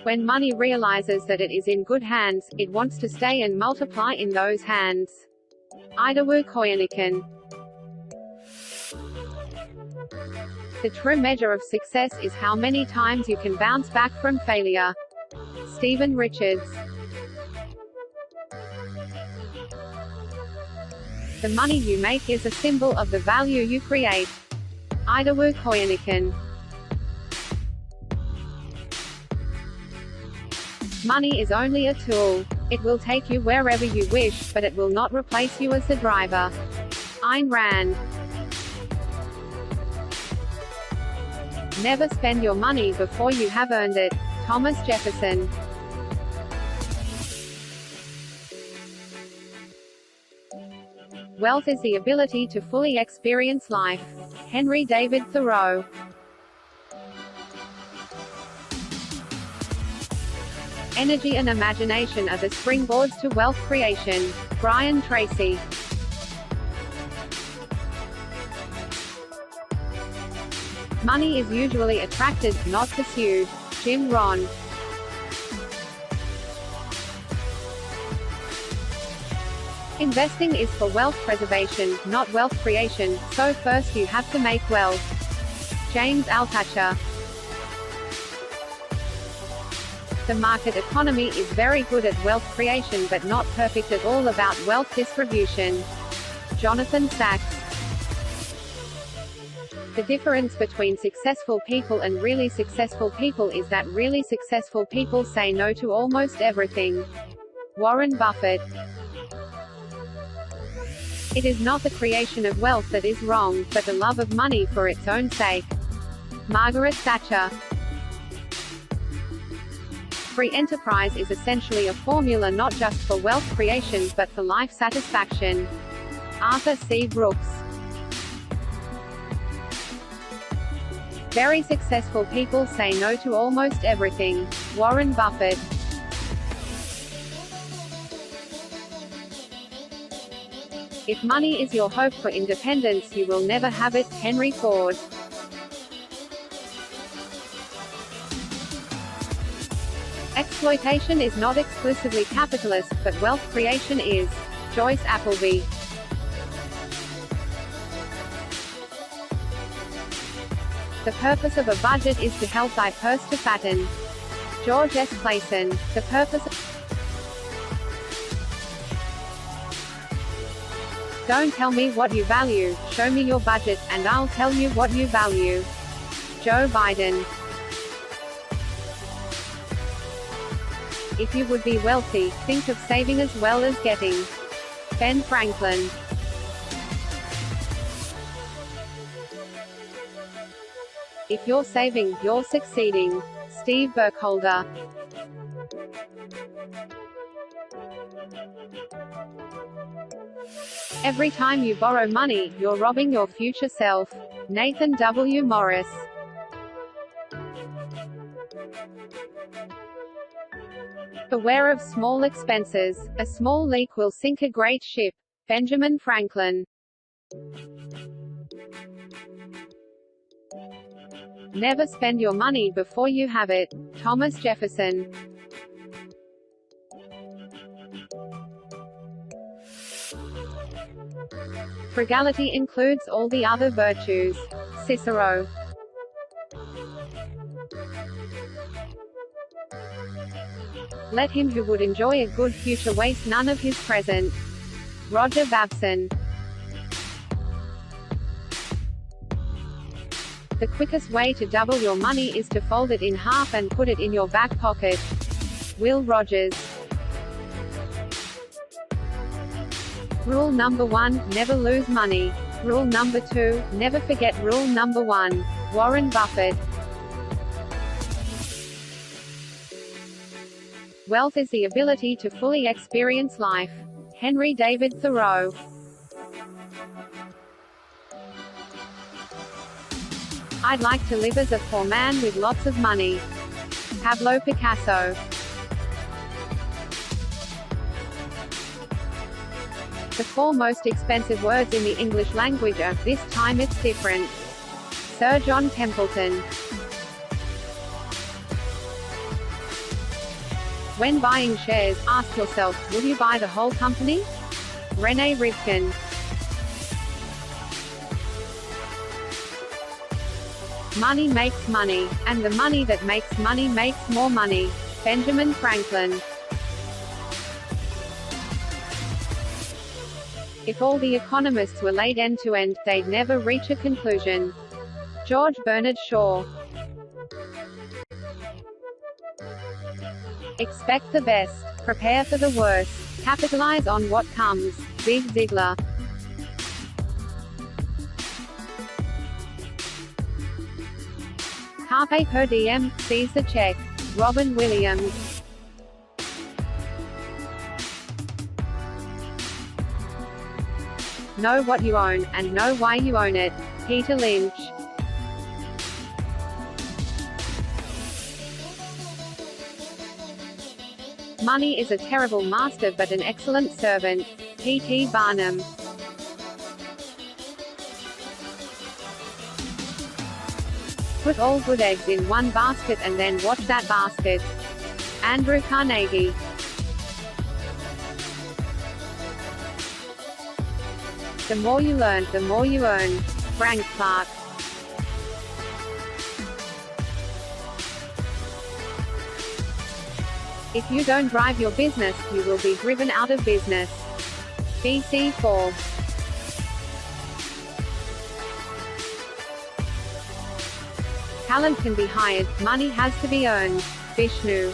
When money realizes that it is in good hands, it wants to stay and multiply in those hands. Idawu Koyenikan. The true measure of success is how many times you can bounce back from failure. Stephen Richards. The money you make is a symbol of the value you create. Idawu Koyenikan. Money is only a tool. It will take you wherever you wish, but it will not replace you as the driver. Ayn Rand. Never spend your money before you have earned it. Thomas Jefferson. Wealth is the ability to fully experience life. Henry David Thoreau. Energy and imagination are the springboards to wealth creation. Brian Tracy. Money is usually attracted, not pursued. Jim Rohn. Investing is for wealth preservation, not wealth creation, so first you have to make wealth. James Altucher. The market economy is very good at wealth creation but not perfect at all about wealth distribution. Jonathan Sachs. The difference between successful people and really successful people is that really successful people say no to almost everything. Warren Buffett. It is not the creation of wealth that is wrong, but the love of money for its own sake. Margaret Thatcher. Free enterprise is essentially a formula not just for wealth creation but for life satisfaction. Arthur C. Brooks. Very successful people say no to almost everything. Warren Buffett. If money is your hope for independence, you will never have it. Henry Ford. Exploitation is not exclusively capitalist, but wealth creation is. Joyce Appleby. The purpose of a budget is to help thy purse to fatten. George S. Clayson. The purpose of... Don't tell me what you value, show me your budget, and I'll tell you what you value. Joe Biden. If you would be wealthy, think of saving as well as getting. Ben Franklin. If you're saving, you're succeeding. Steve Burkholder. Every time you borrow money, you're robbing your future self. Nathan W. Morris. Beware of small expenses. A small leak will sink a great ship. Benjamin Franklin. Never spend your money before you have it. Thomas Jefferson. Frugality includes all the other virtues. Cicero. Let him who would enjoy a good future waste none of his present. Roger Babson. The quickest way to double your money is to fold it in half and put it in your back pocket. Will Rogers. Rule number 1, never lose money. Rule number 2, never forget rule number 1. Warren Buffett. Wealth is the ability to fully experience life. Henry David Thoreau. I'd like to live as a poor man with lots of money. Pablo Picasso. The 4 most expensive words in the English language are, this time it's different. Sir John Templeton. When buying shares, ask yourself, will you buy the whole company? Rene Rivkin. Money makes money, and the money that makes money makes more money. Benjamin Franklin. If all the economists were laid end-to-end, they'd never reach a conclusion. George Bernard Shaw. Expect the best. Prepare for the worst. Capitalize on what comes. Zig Ziglar. Carpe per diem, seize the check. Robin Williams. Know what you own, and know why you own it. Peter Lynch. Money is a terrible master but an excellent servant. P.T. Barnum. Put all good eggs in one basket and then watch that basket. Andrew Carnegie. The more you learn, the more you earn. Frank Clark. If you don't drive your business, you will be driven out of business. BC4. Talent can be hired, money has to be earned. Vishnu.